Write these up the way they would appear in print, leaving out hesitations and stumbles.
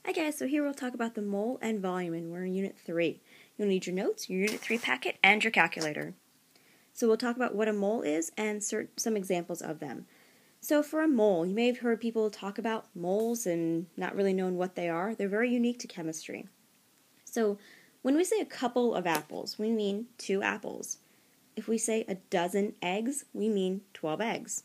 Hi guys, so here we'll talk about the mole and volume, and we're in Unit 3. You'll need your notes, your Unit 3 packet, and your calculator. So we'll talk about what a mole is and some examples of them. So for a mole, you may have heard people talk about moles and not really knowing what they are. They're very unique to chemistry. So when we say a couple of apples, we mean 2 apples. If we say a dozen eggs, we mean 12 eggs.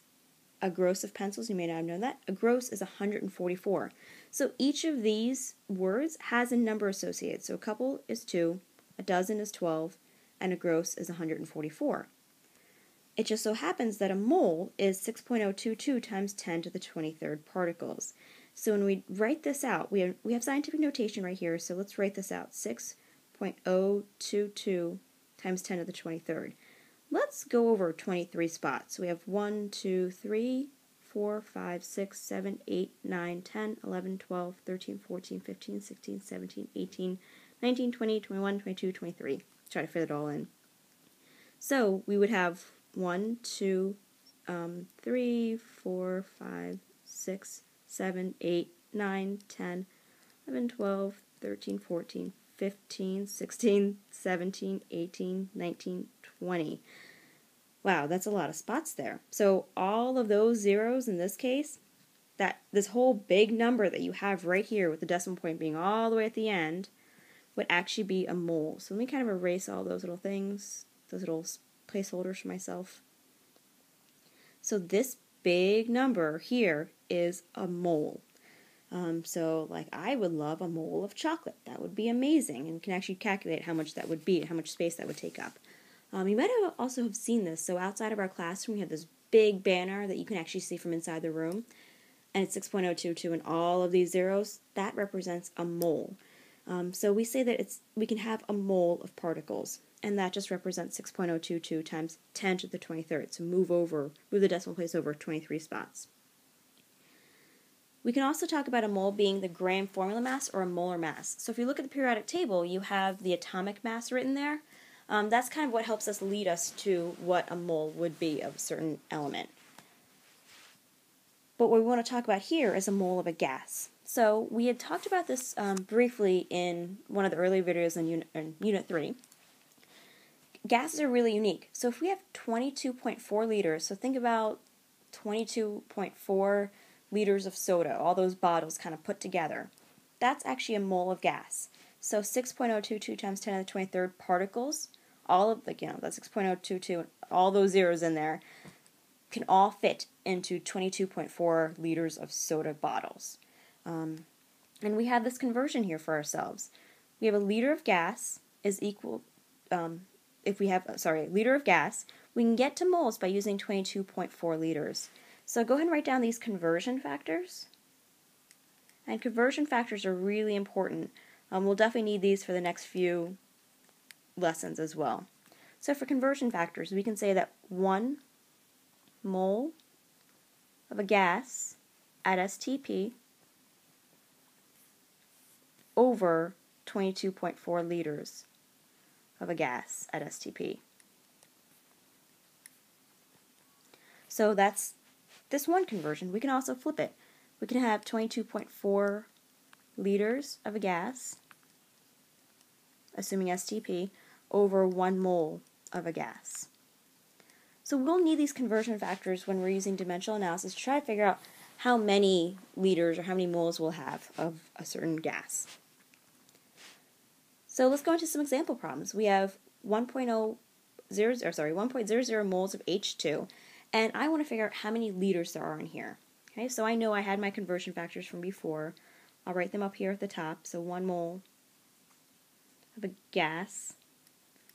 A gross of pencils, you may not have known that. A gross is 144. So each of these words has a number associated. So a couple is 2, a dozen is 12, and a gross is 144. It just so happens that a mole is 6.022 times 10 to the 23rd particles. So when we write this out, we have scientific notation right here, so let's write this out. 6.022 times 10 to the 23rd. Let's go over 23 spots. So we have 1, 2, 3, 4, 5, 6, 7, 8, 9, 10, 11, 12, 13, 14, 15, 16, 17, 18, 19, 20, 21, 22, 23. Try to fit it all in. So we would have 1, 2, 3, 4, 5, 6, 7, 8, 9, 10, 11, 12, 13, 14, 15, 16, 17, 18, 19, 20. Wow, that's a lot of spots there. So all of those zeros in this case, this whole big number that you have right here with the decimal point being all the way at the end would actually be a mole. So let me kind of erase all those little things, those little placeholders for myself. So this big number here is a mole. So like I would love a mole of chocolate. That would be amazing, and can actually calculate how much that would be, how much space that would take up. You might have also have seen this. So outside of our classroom, we have this big banner that you can actually see from inside the room, and it's 6.022, and all of these zeros, that represents a mole. So we say that we can have a mole of particles, and that just represents 6.022 times 10 to the 23rd. So move the decimal place over 23 spots. We can also talk about a mole being the gram formula mass or a molar mass. So if you look at the periodic table, you have the atomic mass written there. That's kind of what helps us lead us to what a mole would be of a certain element. But what we want to talk about here is a mole of a gas. So we had talked about this briefly in one of the earlier videos in Unit 3. Gases are really unique. So if we have 22.4 liters, so think about 22.4 liters of soda, all those bottles kind of put together. That's actually a mole of gas. So 6.022 times 10 to the 23rd particles, all of the, that's 6.022, all those zeros in there, can all fit into 22.4 liters of soda bottles. And we have this conversion here for ourselves. We have a liter of gas is equal, liter of gas, we can get to moles by using 22.4 liters. So go ahead and write down these conversion factors. And conversion factors are really important. We'll definitely need these for the next few lessons as well. So for conversion factors, we can say that 1 mole of a gas at STP over 22.4 liters of a gas at STP. So that's this one conversion. We can also flip it. We can have 22.4 liters of a gas, assuming STP, over 1 mole of a gas. So we'll need these conversion factors when we're using dimensional analysis to try to figure out how many liters or how many moles we'll have of a certain gas. So let's go into some example problems. We have 1.00 moles of H2, and I want to figure out how many liters there are in here. Okay, so I know I had my conversion factors from before. I'll write them up here at the top. So 1 mole of a gas,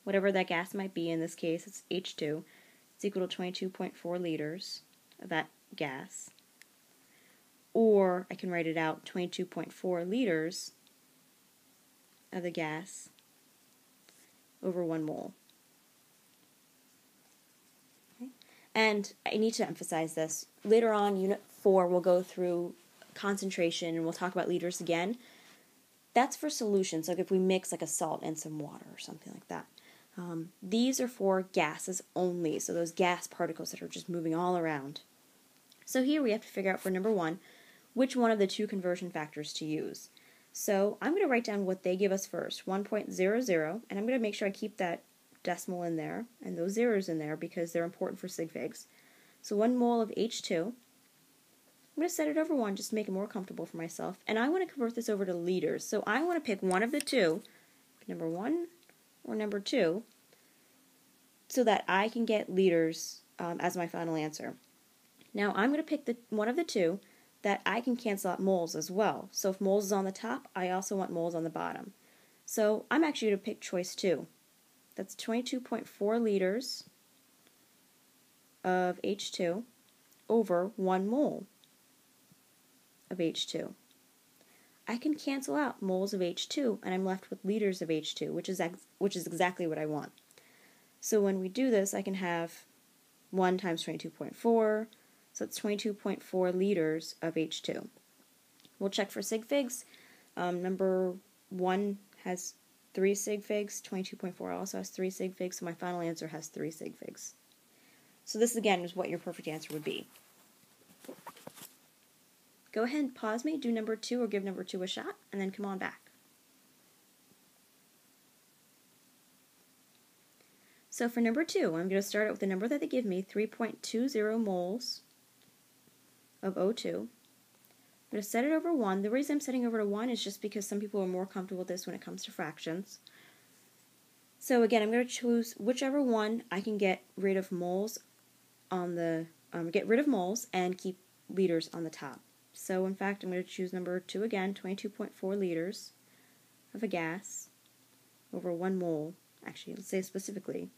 whatever that gas might be, in this case it's H2, it's equal to 22.4 liters of that gas. Or I can write it out, 22.4 liters of the gas over 1 mole. Okay. And I need to emphasize this. Later on, Unit 4, we'll go through concentration and we'll talk about liters again. That's for solutions, like if we mix like a salt and some water or something like that. These are for gases only, so those gas particles that are just moving all around. So here we have to figure out for number 1, which one of the 2 conversion factors to use. So I'm going to write down what they give us first, 1.00, and I'm going to make sure I keep that decimal in there and those zeros in there because they're important for sig figs. So 1 mole of H2. I'm going to set it over 1 just to make it more comfortable for myself, and I want to convert this over to liters. So I want to pick one of the two, number 1 or number 2, so that I can get liters as my final answer. Now I'm going to pick one of the two that I can cancel out moles as well. So if moles is on the top, I also want moles on the bottom. So I'm actually going to pick choice 2. That's 22.4 liters of H2 over 1 mole of H2. I can cancel out moles of H2 and I'm left with liters of H2, which is exactly what I want. So when we do this, I can have 1 times 22.4, so it's 22.4 liters of H2. We'll check for sig figs. Number 1 has 3 sig figs, 22.4 also has 3 sig figs, so my final answer has 3 sig figs. So this again is what your perfect answer would be. Go ahead and pause me, do number 2 or give number 2 a shot, and then come on back. So for number 2, I'm going to start out with the number that they give me, 3.20 moles of O2. I'm going to set it over 1. The reason I'm setting over to 1 is just because some people are more comfortable with this when it comes to fractions. So again, I'm going to choose whichever one I can get rid of moles on the moles and keep liters on the top. So in fact, I'm going to choose number 2 again, 22.4 liters of a gas over 1 mole. Actually, let's say specifically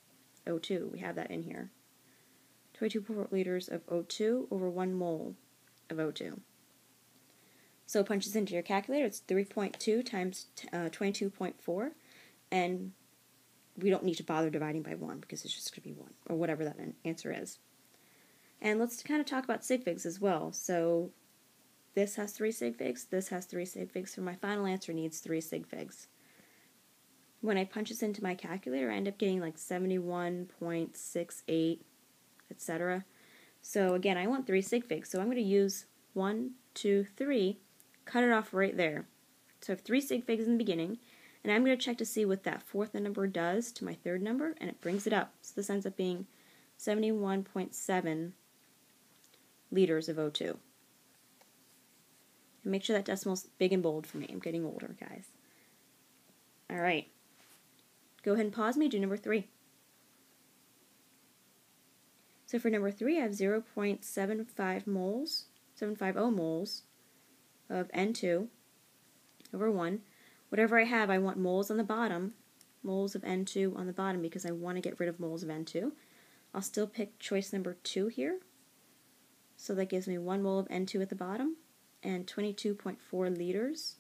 O2. We have that in here. 22.4 liters of O2 over 1 mole of O2. So it punches into your calculator. It's 3.2 times 22.4, and we don't need to bother dividing by 1 because it's just going to be 1, or whatever that answer is. And let's kind of talk about sig figs as well. So this has 3 sig figs, this has 3 sig figs, so my final answer needs 3 sig figs. When I punch this into my calculator, I end up getting like 71.68, etc. So again, I want 3 sig figs, so I'm going to use 1, 2, 3, cut it off right there. So I have 3 sig figs in the beginning, and I'm going to check to see what that 4th number does to my 3rd number, and it brings it up. So this ends up being 71.7 liters of O2. And make sure that decimal's big and bold for me. I'm getting older, guys. Alright. Go ahead and pause me, do number 3. So for number 3, I have 0.75 moles, 750 moles of N2 over 1. Whatever I have, I want moles on the bottom, moles of N2 on the bottom because I want to get rid of moles of N2. I'll still pick choice number 2 here. So that gives me 1 mole of N2 at the bottom and 22.4 liters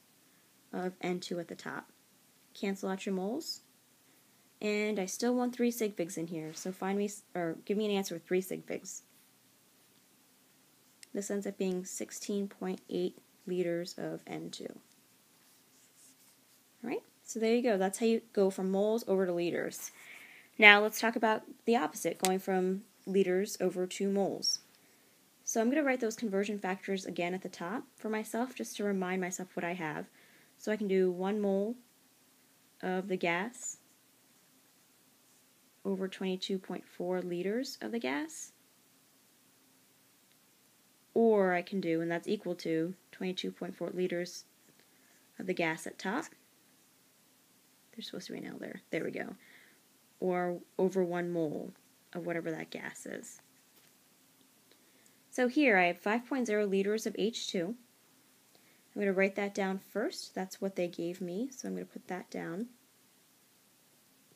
of N2 at the top. Cancel out your moles. And I still want 3 sig figs in here, so give me an answer with 3 sig figs. This ends up being 16.8 liters of N2. Alright, so there you go. That's how you go from moles over to liters. Now let's talk about the opposite, going from liters over to moles. So I'm going to write those conversion factors again at the top for myself, just to remind myself what I have. So I can do 1 mole of the gas over 22.4 liters of the gas. Or I can do, and that's equal to 22.4 liters of the gas at top. There's supposed to be an L there. There we go. Or over 1 mole of whatever that gas is. So here I have 5.0 liters of H2. I'm going to write that down first. That's what they gave me, so I'm going to put that down.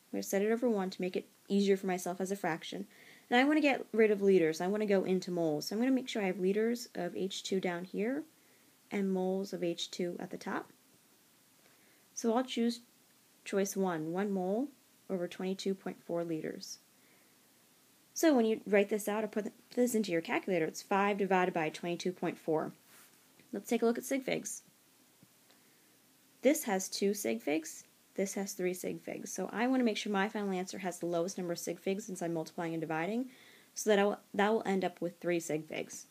I'm going to set it over 1 to make it easier for myself as a fraction. And I want to get rid of liters. I want to go into moles. So I'm going to make sure I have liters of H2 down here and moles of H2 at the top. So I'll choose choice 1, 1 mole over 22.4 liters. So when you write this out or put this into your calculator, it's 5 divided by 22.4. Let's take a look at sig figs. This has 2 sig figs. This has 3 sig figs. So I want to make sure my final answer has the lowest number of sig figs since I'm multiplying and dividing, so that will end up with 3 sig figs.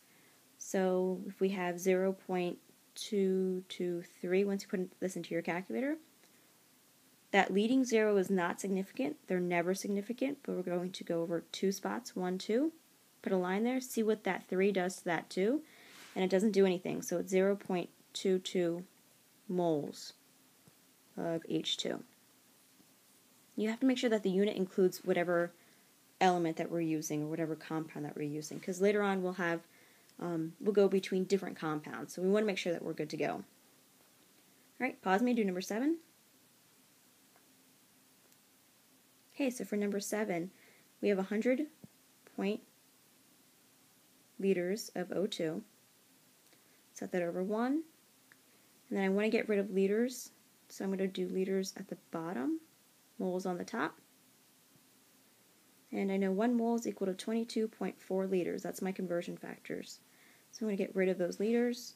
So if we have 0.25 223 once you put this into your calculator. That leading zero is not significant. They're never significant, but we're going to go over 2 spots, 1, 2. Put a line there, see what that 3 does to that 2, and it doesn't do anything. So it's 0.22 moles of H2. You have to make sure that the unit includes whatever element that we're using or whatever compound that we're using, because later on we'll go between different compounds, so we want to make sure that we're good to go. Alright, pause me, do number 7. Okay, so for number 7, we have 100 liters of O2. Set that over 1. And then I want to get rid of liters, so I'm going to do liters at the bottom, moles on the top. And I know 1 mole is equal to 22.4 liters. That's my conversion factors. So I'm going to get rid of those liters.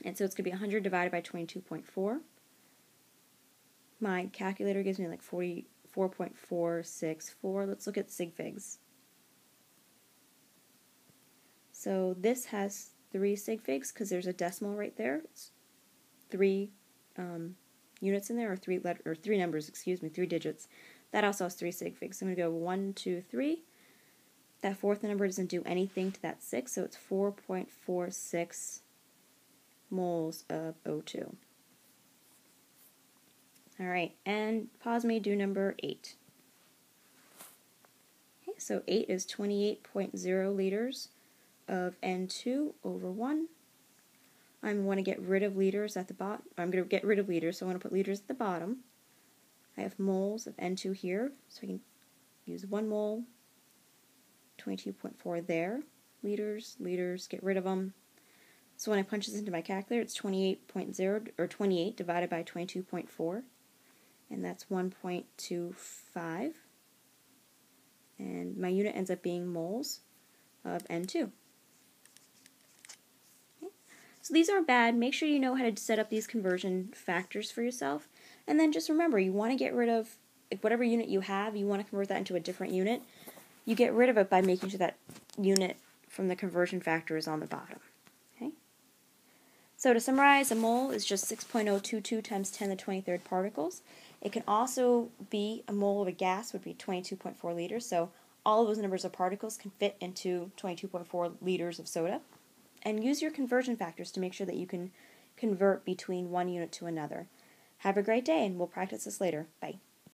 And so it's going to be 100 divided by 22.4. My calculator gives me like 44.464. Let's look at sig figs. So this has 3 sig figs because there's a decimal right there. It's 3 units in there, or 3 numbers, excuse me, 3 digits. That also has 3 sig figs. So I'm going to go 1, 2, 3. That 4th number doesn't do anything to that 6, so it's 4.46 moles of O2. Alright, and pause me, do number 8. Okay, so 8 is 28.0 liters of N2 over 1. I want to get rid of liters at the bottom. I'm going to get rid of liters, so I want to put liters at the bottom. I have moles of N2 here, so I can use 1 mole, 22.4 there. Liters, get rid of them. So when I punch this into my calculator, it's 28.0, or 28 divided by 22.4, and that's 1.25. And my unit ends up being moles of N2. So these aren't bad. Make sure you know how to set up these conversion factors for yourself. And then just remember, you want to get rid of, if whatever unit you have, you want to convert that into a different unit. You get rid of it by making sure that unit from the conversion factor is on the bottom. Okay. So to summarize, a mole is just 6.022 times 10 to the 23rd particles. It can also be, a mole of a gas would be 22.4 liters. So all of those numbers of particles can fit into 22.4 liters of soda. And use your conversion factors to make sure that you can convert between one unit to another. Have a great day, and we'll practice this later. Bye.